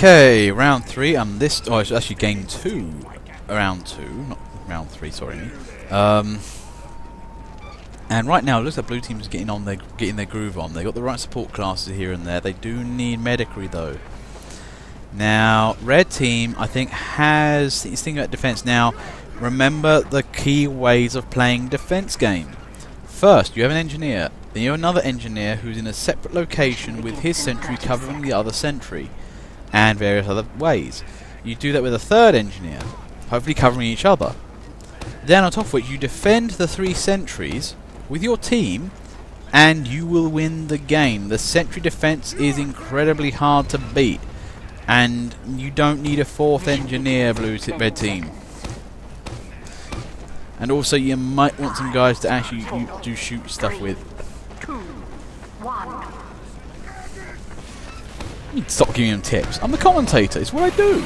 Okay, round 3. Oh, it's actually game 2. Round 2, not round 3. Sorry. And right now, it looks like blue team's getting their groove on. They got the right support classes here and there. They do need medicry though. Now, red team, I think, is thinking about defense. Now, remember the key ways of playing defense game. First, you have an engineer. Then you have another engineer who's in a separate location with his sentry covering the other sentry, and various other ways. You do that with a third engineer, hopefully covering each other. Then on top of which, you defend the 3 sentries with your team, and you will win the game. The sentry defense is incredibly hard to beat, and you don't need a 4th engineer, red team. And also, you might want some guys to actually do shoot stuff with. 2, 1. You need to stop giving them tips. I'm the commentator. It's what I do.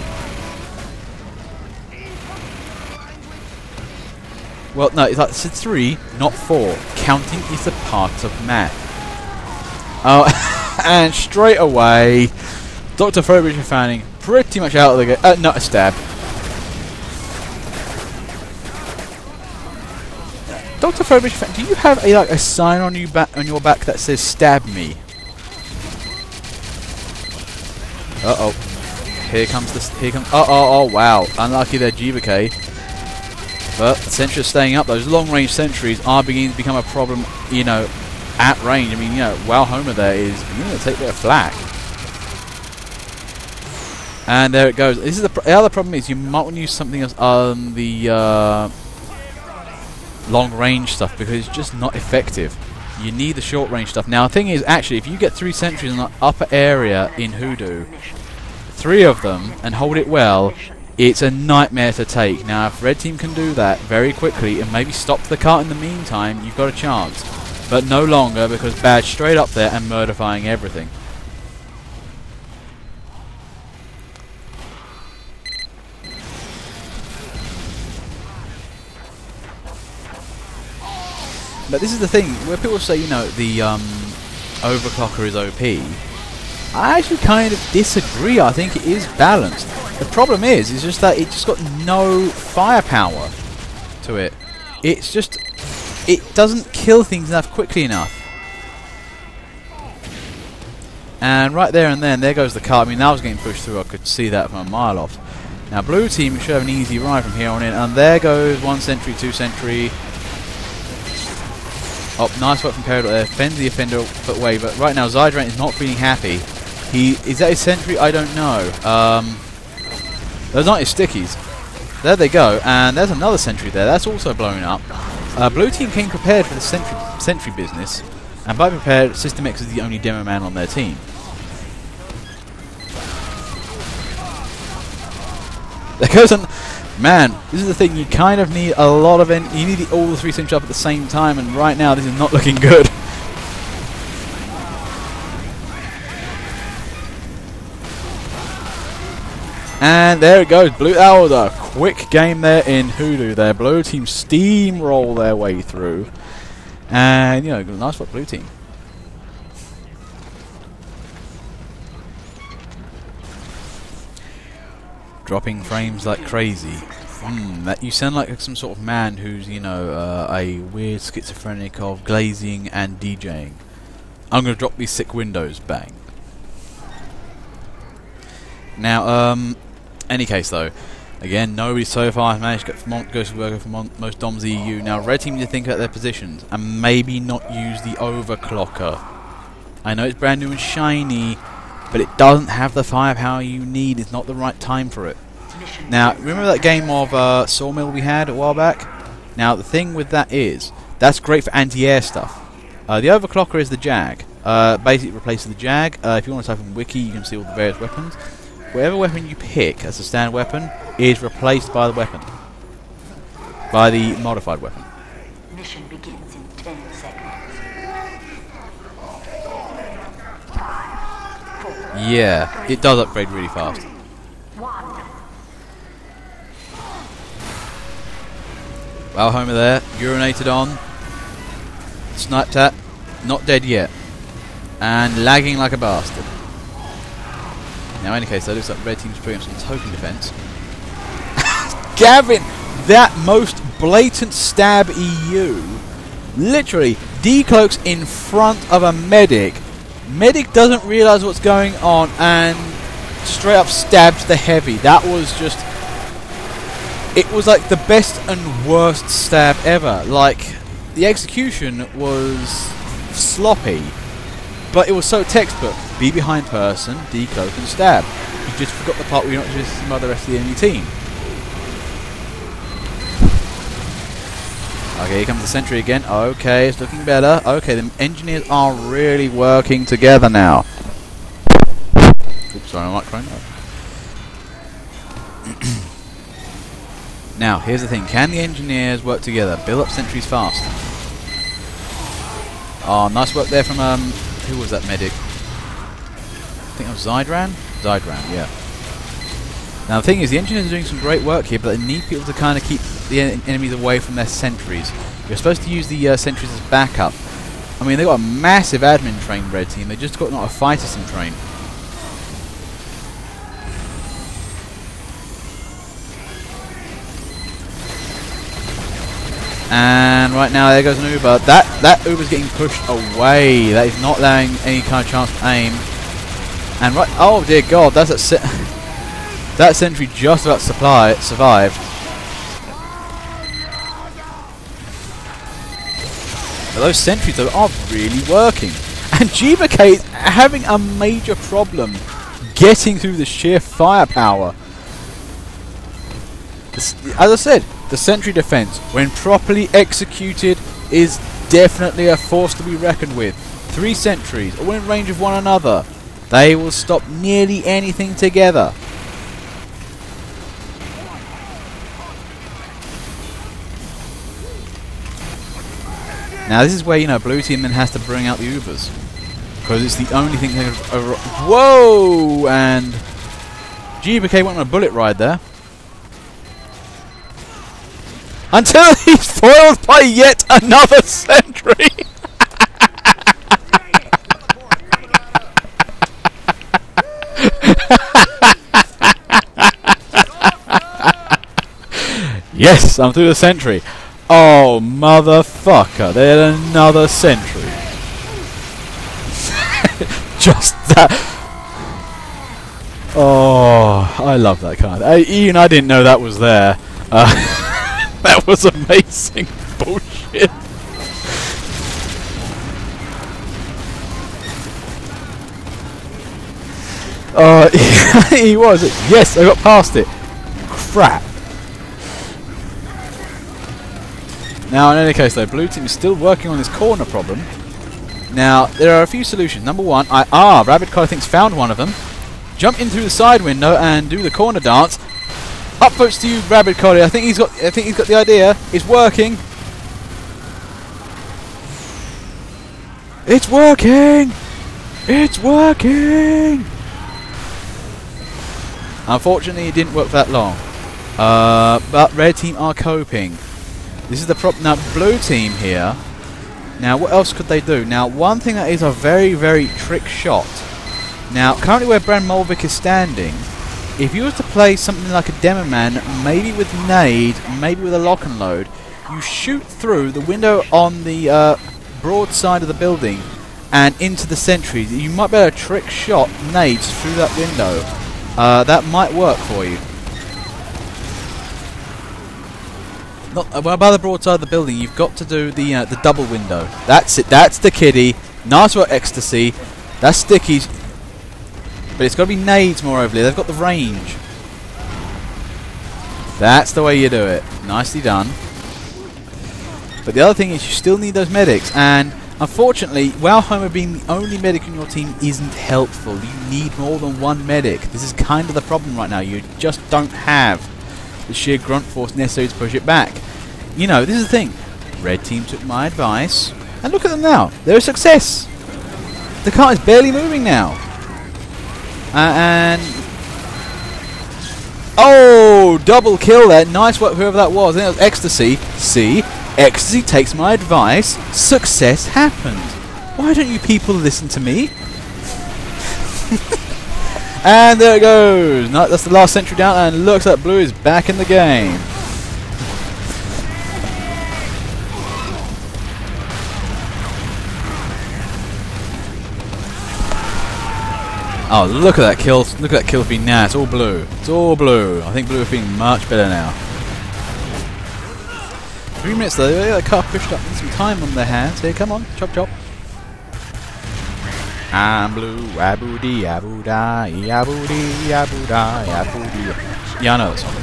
Well, no, it's like it's 3, not 4. Counting is a part of math. Oh, and straight away, Dr. Frobridge and Fanning pretty much out of the game. Not a stab. Dr. Frobridge, do you have a sign on your back that says "Stab me"? Uh-oh. Here comes this. Here comes. Oh, wow. Unlucky there, GVK. But the sentry is staying up. Those long-range sentries are beginning to become a problem, at range. I mean, Wow Homer there is beginning to take a bit of flack. And there it goes. This is the other problem is you might want to use something else on the long-range stuff because it's just not effective. You need the short-range stuff. Now, the thing is, actually, if you get 3 sentries in the upper area in Hoodoo, 3 of them, and hold it well, it's a nightmare to take. Now, if red team can do that very quickly and maybe stop the cart in the meantime, you've got a chance. But no longer, because Badge straight up there and murderifying everything. But this is the thing, where people say, the overclocker is OP. I actually kind of disagree. I think it is balanced. The problem is just that it's just got no firepower to it. It's just, it doesn't kill things enough quickly enough. And right there and then, there goes the car. I mean, that was getting pushed through. I could see that from a mile off. Now, blue team should have an easy ride from here on in. And there goes 1 sentry, 2 sentry. Oh, nice work from Peridot there. Fends the offender away, but right now Zydrant is not feeling happy. Is that his sentry? I don't know. Those aren't his stickies. There they go, and there's another sentry there. That's also blown up. Blue team came prepared for the sentry business, and by prepared, System X is the only demo man on their team. There goes an... Man, this is the thing, you kind of need a lot of... You need all the 3 sentries up at the same time, and right now this is not looking good. And there it goes. That was a quick game there in Hoodoo there. Blue team steamroll their way through. And, nice work, blue team. Dropping frames like crazy. That you sound like some sort of man who's, a weird schizophrenic of glazing and DJing. I'm going to drop these sick windows. Bang. Now, any case though, again, nobody so far has managed to get Ghost Worker for most DOMs EU. Now, red team need to think about their positions and maybe not use the overclocker. I know it's brand new and shiny, but it doesn't have the firepower you need. It's not the right time for it. Now, remember that game of Sawmill we had a while back? Now, the thing with that is, that's great for anti-air stuff. The overclocker is the Jag. Basically, it replaces the Jag. If you want to type in Wiki, you can see all the various weapons. Whatever weapon you pick as a standard weapon is replaced by the weapon. By the modified weapon. Mission begins in 10 seconds. 5, 4, Yeah, it does upgrade really fast. 1. Well, Homer there, urinated on, sniped at, not dead yet, and lagging like a bastard. Now, in any case, it looks like red team's putting up some token defense. Gavin, that most blatant stab EU, literally decloaks in front of a medic. Medic doesn't realise what's going on and straight up stabs the heavy. That was just... It was like the best and worst stab ever. Like, the execution was sloppy, but it was so textbook. Be behind person, decloak and stab. You just forgot the part where you're not just some other rest of the enemy team. Okay, here comes the sentry again. Okay, it's looking better. Okay, the engineers are really working together now. Oops, sorry, my microphone. Now, here's the thing. Can the engineers work together? Build up sentries fast. Oh, nice work there from, who was that medic? I think it was Zydran? Zydran, yeah. Now, the thing is, the engineers are doing some great work here, but they need people to kind of keep the enemies away from their sentries. You're supposed to use the sentries as backup. I mean, they've got a massive admin trained red team. They just got not a fighter sim train. And right now, there goes an Uber. That Uber's getting pushed away. That is not allowing any kind of chance to aim. And right, oh dear God, that's that sentry just about survived. But those sentries though are really working. And GBK is having a major problem getting through the sheer firepower. As I said, the sentry defense, when properly executed, is definitely a force to be reckoned with. 3 sentries, all in range of one another. They will stop nearly anything together. Now this is where, you know, blue team then has to bring out the Ubers, because it's the only thing they can... Whoa! And GBK went on a bullet ride there. Until he's foiled by yet another sentry! Yes, I'm through the sentry. Oh, motherfucker. There's another sentry. Just that. Oh, I love that kind. Even I didn't know that was there. That was amazing bullshit. He was. Yes, I got past it. Crap. Now, in any case, though, blue team is still working on this corner problem. Now, there are a few solutions. Number one, Rabbit Cod I think's found one of them. Jump in through the side window and do the corner dance. Up votes to you, Rabbit Cod. I think he's got the idea. It's working. It's working. It's working. Unfortunately, it didn't work for that long. But red team are coping. This is the problem. Now, blue team here. Now, what else could they do? Now, one thing that is a very, very trick shot. Now, currently where Brand Molvik is standing, if you were to play something like a Demo Man, maybe with nade, maybe with a lock and load, you shoot through the window on the broad side of the building and into the sentries. You might be able to trick shot nades through that window. That might work for you. Well, by the broad side of the building, you've got to do the double window. That's it. That's the kiddie. Nice work, Ecstasy. That's stickies. But it's got to be nades, moreover. They've got the range. That's the way you do it. Nicely done. But the other thing is you still need those medics. And unfortunately, while Homer being the only medic in your team isn't helpful, you need more than one medic. This is kind of the problem right now. You just don't have the sheer grunt force necessary to push it back. You know, this is the thing. Red team took my advice, and look at them now. They're a success. The car is barely moving now. And oh, double kill there. Nice work, whoever that was. I think it was Ecstasy. See, Ecstasy takes my advice. Success happened. Why don't you people listen to me? And there it goes. No, that's the last sentry down, and looks like blue is back in the game. Oh, look at that kill! Look at that kill feed now. It's all blue. It's all blue. I think blue are feeling much better now. 3 minutes though. They got the car pushed up with some time on their hands. Here, come on, chop chop. I'm blue, abu dee, abu da, abu dee, abu da, abu dee. Yeah, I know that song.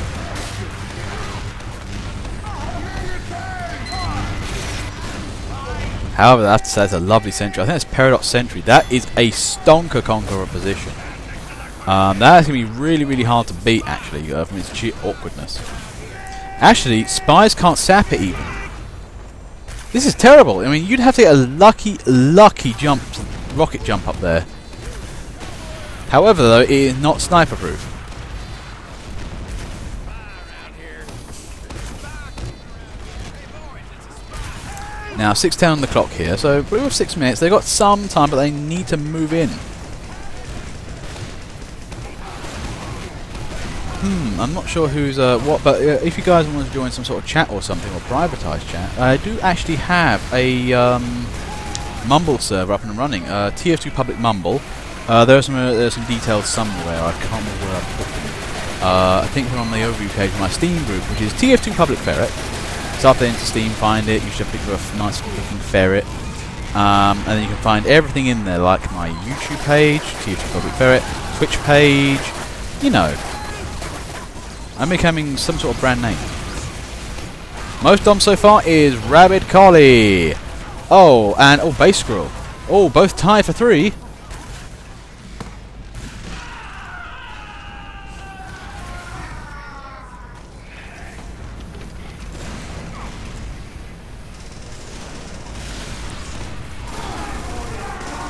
However, that's a lovely sentry. I think that's Paradox Sentry. That is a stonker conqueror position. That's going to be really, really hard to beat, actually, from its sheer awkwardness. Actually, spies can't sap it even. This is terrible. I mean, you'd have to get a lucky jump, rocket jump up there. However, though, it is not sniper proof. Now 6:10 on the clock here, so blue have 6 minutes. They've got some time, but they need to move in. I'm not sure who's what, but if you guys want to join some sort of chat or something, or privatized chat, I do actually have a Mumble server up and running. TF2 Public Mumble. There's some details somewhere. I can't remember where I put them. I think they're on the overview page of my Steam group, which is TF2 Public Ferret. So up there into Steam, find it. You should pick a nice looking ferret, and then you can find everything in there, like my YouTube page, TF2 Public Ferret, Twitch page. You know, I'm becoming some sort of brand name. Most dom so far is Rabid Collie. Oh, and Base Squirrel. Oh, both tied for 3.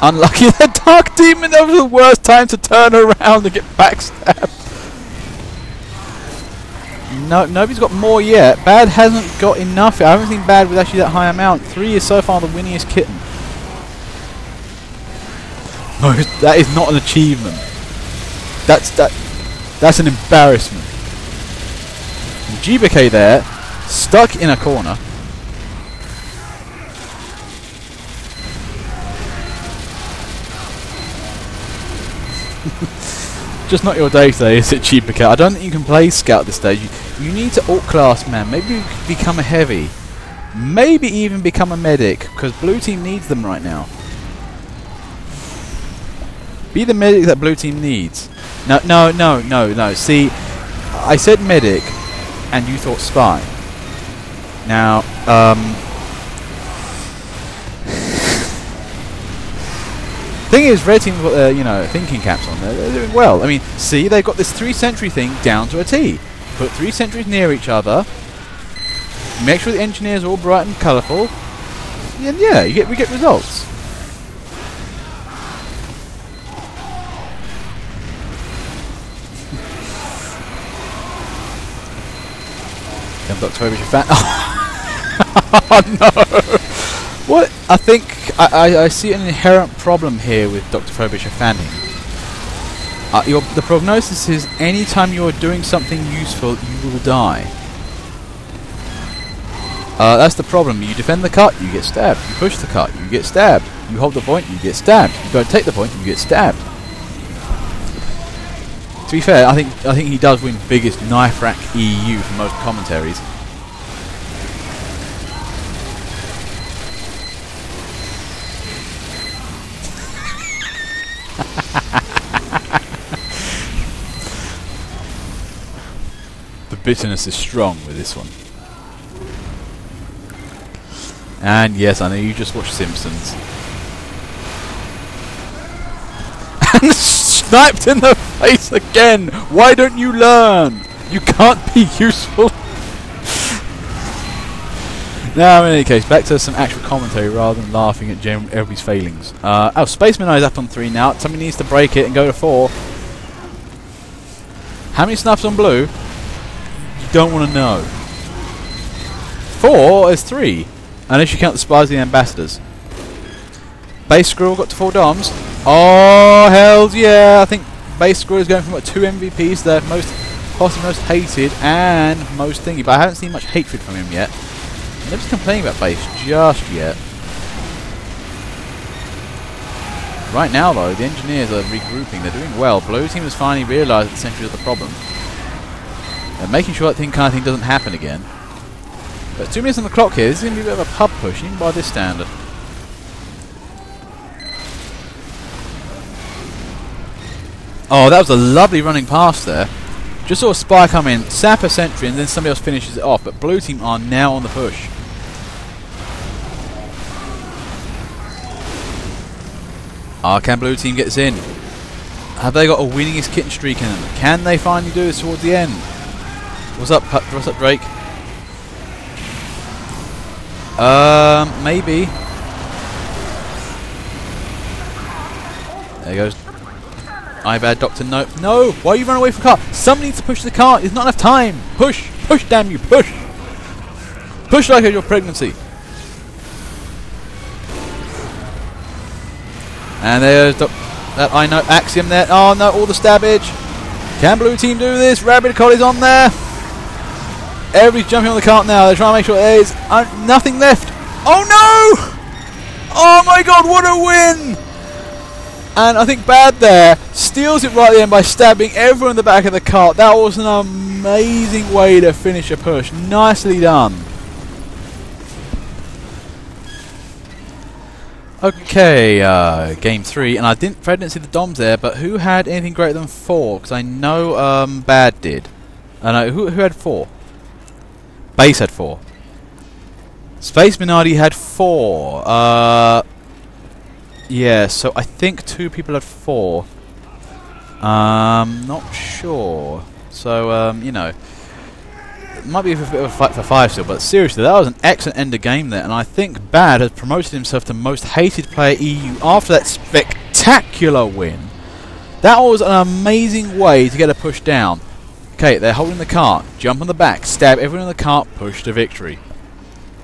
Unlucky, the Dark Demon. That was the worst time to turn around and get backstabbed. No, nobody's got more yet. Bad hasn't got enough. I haven't seen Bad with actually that high amount. 3 is so far the winningest kitten. No, that is not an achievement. That's an embarrassment. GBK there, stuck in a corner. Just not your day today, is it, GBK? I don't think you can play Scout at this stage. You need to alt class, man. Maybe you could become a heavy. Maybe even become a medic, because blue team needs them right now. Be the medic that blue team needs. No. See, I said medic, and you thought spy. Now, thing is, red team's got their, thinking caps on there. They're doing well. I mean, see, they've got this 3 sentry thing down to a T. Put 3 sentries near each other. Make sure the engineers are all bright and colourful. And yeah, we get results. Come Dr. Hobish, fan. Oh no! What? I think I see an inherent problem here with Dr. Frobisher fanning. The prognosis is anytime you're doing something useful, you will die. That's the problem. You defend the cut, you get stabbed. You push the cut, you get stabbed. You hold the point, you get stabbed. You go take the point, you get stabbed. To be fair, I think he does win biggest knife rack EU for most commentaries. The bitterness is strong with this one. And yes, I know you just watched Simpsons. And sniped in the face again! Why don't you learn? You can't be useful. Now, in any case, back to some actual commentary rather than laughing at everybody's failings. Oh, Spaceman Eye's up on 3 now. Somebody needs to break it and go to 4. How many snaps on blue? You don't want to know. 4 is 3. Unless you count the spies and the ambassadors. Base Squirrel got to 4 DOMs. Oh, hells yeah. I think base score is going from what, 2 MVPs there, possibly most hated and most thingy, but I haven't seen much hatred from him yet. Nobody's complaining about base just yet. Right now though, the engineers are regrouping, they're doing well. Blue team has finally realised that the sentry is the problem. They're making sure that kind of thing doesn't happen again. But 2 minutes on the clock here, this is going to be a bit of a pub push, even by this standard. Oh, that was a lovely running pass there. Just saw a spy come in, sap a sentry, and then somebody else finishes it off. But blue team are now on the push. Can blue team get this in? Have they got a winningest kitten streak in them? Can they finally do this towards the end? What's up, Drake? Maybe. There goes. I bad Doctor. No. No! Why are you running away from the car? Somebody needs to push the car. There's not enough time. Push! Push, damn you! Push! Push like your pregnancy. And there's that I know Axiom there. Oh no, all the stabbage. Can blue team do this? Rabbit Collie's on there. Everybody's jumping on the cart now. They're trying to make sure there is nothing left. Oh no! Oh my god, what a win! And I think Bad there steals it right at the end by stabbing everyone in the back of the cart. That was an amazing way to finish a push. Nicely done. Okay, game 3, and Fred didn't see the DOMs there, but who had anything greater than 4? Because I know Bad did. No, who had 4? Base had 4. Space Minardi had 4. Yeah, so I think 2 people had 4. Not sure. So, you know. It might be a bit of a fight for 5 still, but seriously, that was an excellent end of game there, and I think Bad has promoted himself to most hated player EU after that spectacular win. That was an amazing way to get a push down. Okay, they're holding the cart, jump on the back, stab everyone in the cart, push to victory.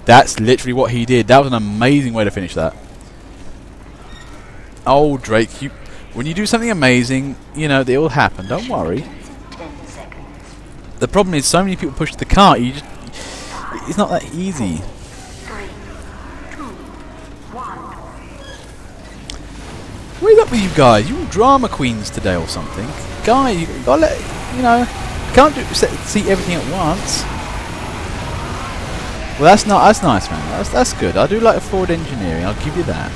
That's literally what he did. That was an amazing way to finish that. Oh, Drake, when you do something amazing, you know, it will happen, don't worry. The problem is so many people push the cart, it's not that easy. 3, 2, 1. What is up with you guys? You all drama queens today or something? Guys, you gotta let, you know, you can't see everything at once. Well, that's nice, man. That's good. I do like the forward engineering. I'll give you that.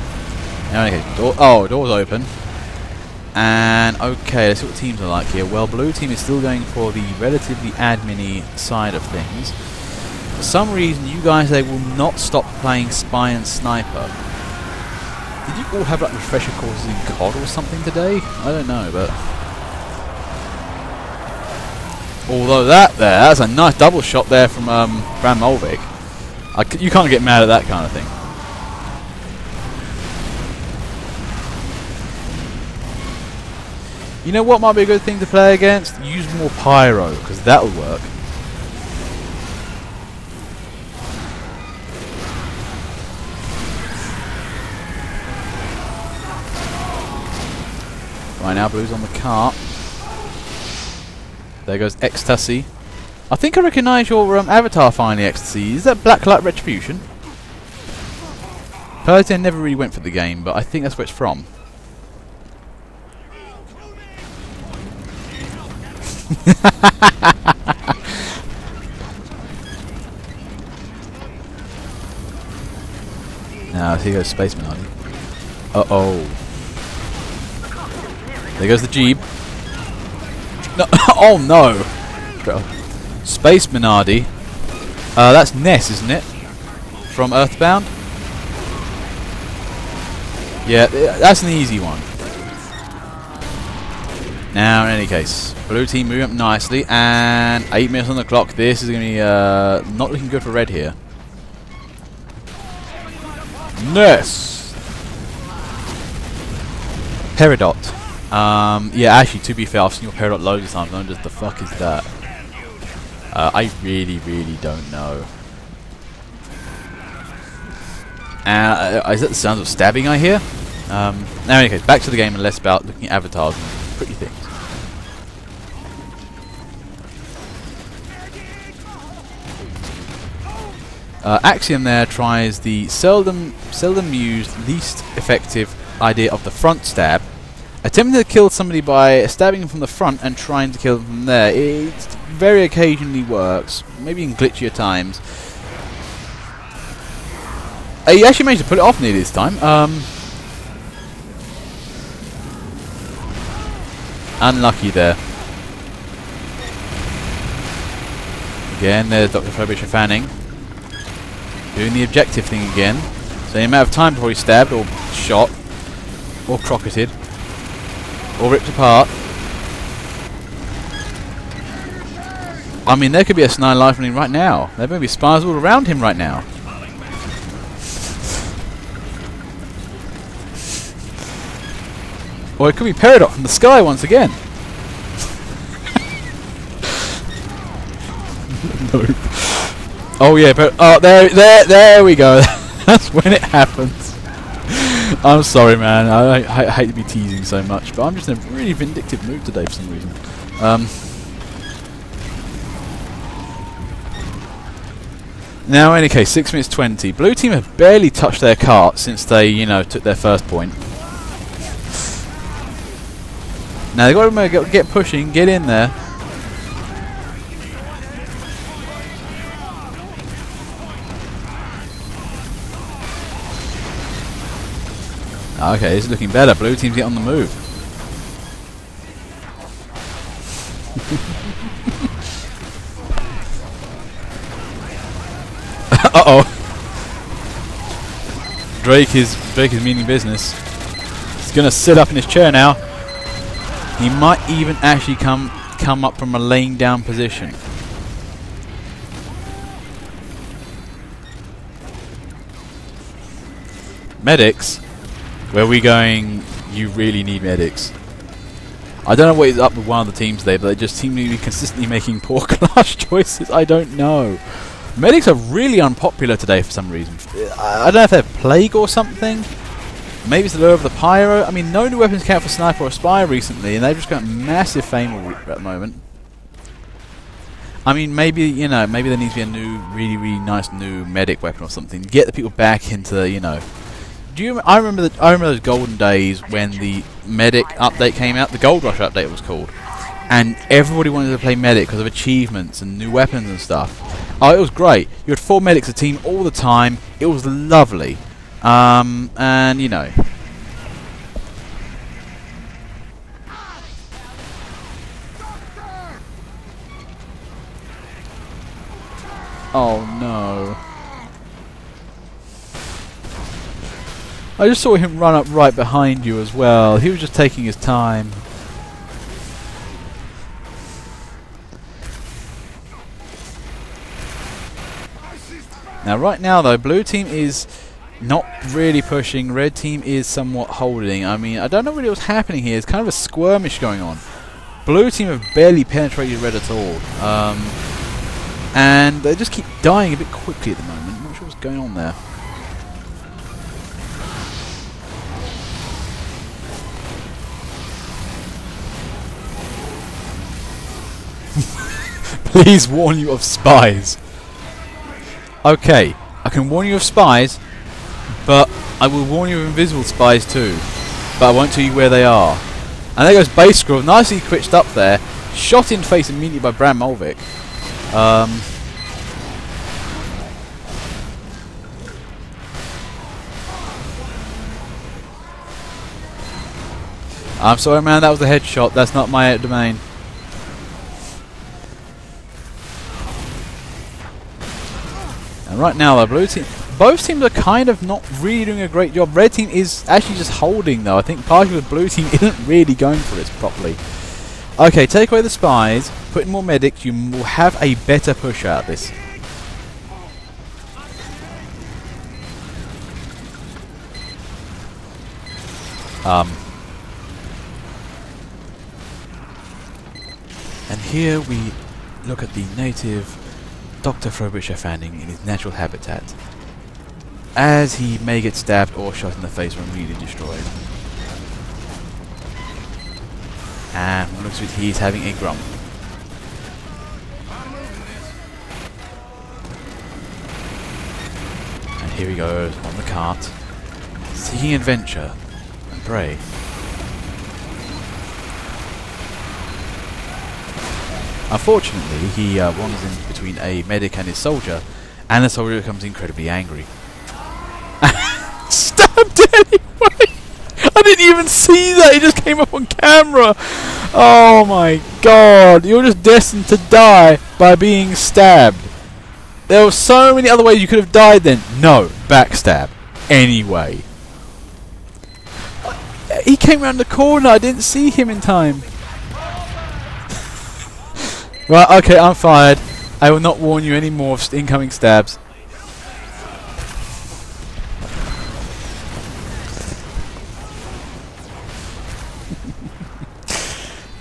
Okay, door's open. And okay, let's see what teams are like here. Well, blue team is still going for the relatively admin-y side of things. For some reason, you guys they will not stop playing Spy and Sniper. Did you all have like refresher courses in COD or something today? I don't know, but although that's a nice double shot there from Bram Molvik. You can't get mad at that kind of thing. You know what might be a good thing to play against? Use more pyro, because that'll work. Right now, blue's on the cart. There goes Ecstasy. I think I recognise your avatar finally, Ecstasy. Is that Blacklight Retribution? Personally, I never really went for the game, but I think that's where it's from. Now here goes Spaceman on you. Uh-oh. There goes the Jeep. No. Oh no! Space Minardi. That's Ness, isn't it? From Earthbound? Yeah, that's an easy one. Now, in any case, blue team moving up nicely, and 8 minutes on the clock. This is going to be not looking good for red here. Ness! Peridot. Yeah, actually, to be fair, I've seen your Peridot loads of times. I'm just, the fuck is that? I really, really don't know. Is that the sounds of stabbing I hear? Now, in any case, back to the game and less about looking at avatars and pretty things. Axiom there tries the seldom used, least effective idea of the front stab, attempting to kill somebody by stabbing them from the front and trying to kill them from there. It very occasionally works, maybe in glitchier times. He actually managed to pull it off nearly this time. Unlucky there. Again, there's Dr. Frobisher Fanning doing the objective thing again. So the amount of time before he's stabbed or shot or crocketed or ripped apart. I mean, there could be a Snide life running right now. There may be spires all around him right now. Or it could be Peridot from the sky once again. Nope. Oh yeah, but there we go. That's when it happens. I'm sorry, man. I hate to be teasing so much, but I'm just in a really vindictive mood today for some reason. Now, in any case, 6 minutes 20. Blue team have barely touched their cart since they, took their first point. Now they've got to get pushing, get in there. Okay, this is looking better. Blue team's get on the move. Uh-oh. Drake is meaning business. He's gonna sit up in his chair now. He might even actually come up from a laying down position. Medics? Where are we going? You really need medics. I don't know what is up with one of the teams today, but they just seem to be consistently making poor class choices. I don't know. Medics are really unpopular today for some reason. I don't know if they're plague or something. Maybe it's the lure of the pyro. I mean, no new weapons count for sniper or spy recently, and they've just got massive fame at the moment. I mean, maybe maybe there needs to be a new, really nice new medic weapon or something. Get the people back into, I remember those golden days when the medic update came out. The Gold Rush update was called, and everybody wanted to play medic because of achievements and new weapons and stuff. Oh, it was great. You had 4 medics a team all the time. It was lovely. And oh no. I just saw him run up right behind you as well. He was just taking his time. Now right now though, blue team is not really pushing, red team is somewhat holding. I mean, I don't know really what's happening here. It's kind of a skirmish going on. Blue team have barely penetrated red at all. And they just keep dying a bit quickly at the moment. I'm not sure what's going on there. Please warn you of spies. Okay, I can warn you of spies, but I will warn you of invisible spies too. But I won't tell you where they are. And there goes Base Scroll, nicely twitched up there, shot in face immediately by Bram Mulvik. I'm sorry, man, that was a headshot. That's not my domain. And right now, the blue team, both teams are kind of not really doing a great job. Red team is actually just holding, though. I think partially the blue team isn't really going for this properly. Okay, take away the spies, put in more medics, you will have a better push out of this. And here we look at the native Dr. Frobisher Fanning in his natural habitat, as he may get stabbed or shot in the face or immediately destroyed. And from the looks of it, he's having a grump. Here he goes, on the cart. Seeking adventure and prey. Unfortunately, he wanders in between a medic and his soldier, and the soldier becomes incredibly angry. Stabbed anyway! I didn't even see that, it just came up on camera! Oh my god, you're just destined to die by being stabbed. There were so many other ways you could have died then. No, backstab. Anyway. He came around the corner, I didn't see him in time. Right, okay, I'm fired. I will not warn you any more of incoming stabs.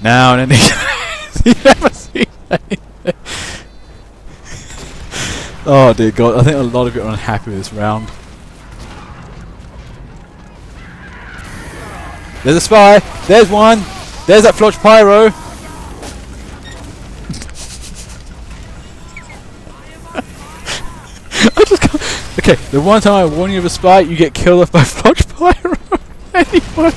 Now and then you never see anything. Oh dear god, I think a lot of you are unhappy with this round. There's a spy! There's one! There's that Flotch Pyro! I just can't. Okay, the one time I warn you of a spy, you get killed off by Flotch Pyro! Anyway.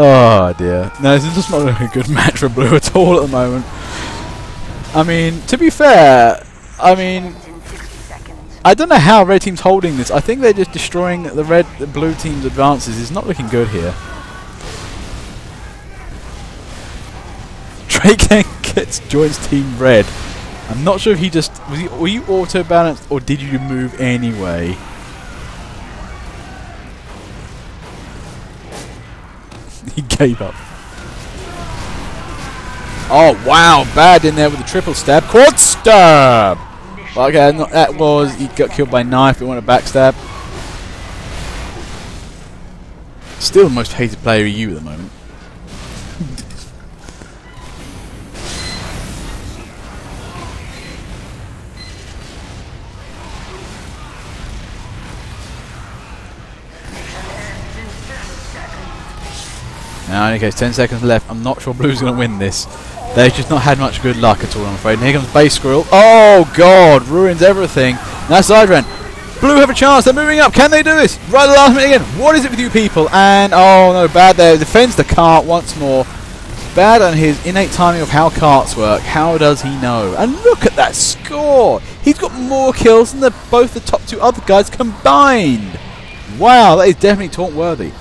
Oh dear. No, this is just not a good match for blue at all at the moment. I mean, to be fair, I mean, I don't know how red team's holding this. I think they're just destroying the blue team's advances. It's not looking good here. Drake then joins team red. I'm not sure if he just were you auto balanced or did you move anyway? He gave up. Oh wow, bad in there with the triple stab. Quad stab! Okay, that was, he got killed by knife, he wanted a backstab. Still the most hated player EU at the moment. Now, in any case, 10 seconds left. I'm not sure Blue's going to win this. They've just not had much good luck at all, I'm afraid. And here comes Base Squirrel. Oh, God. Ruins everything. Now, Sideran. Blue have a chance. They're moving up. Can they do this? Right at the last minute again. What is it with you people? And, oh, no, bad there. Defends the cart once more. Bad on his innate timing of how carts work. How does he know? And look at that score. He's got more kills than both the top two other guys combined. Wow, that is definitely taunt worthy.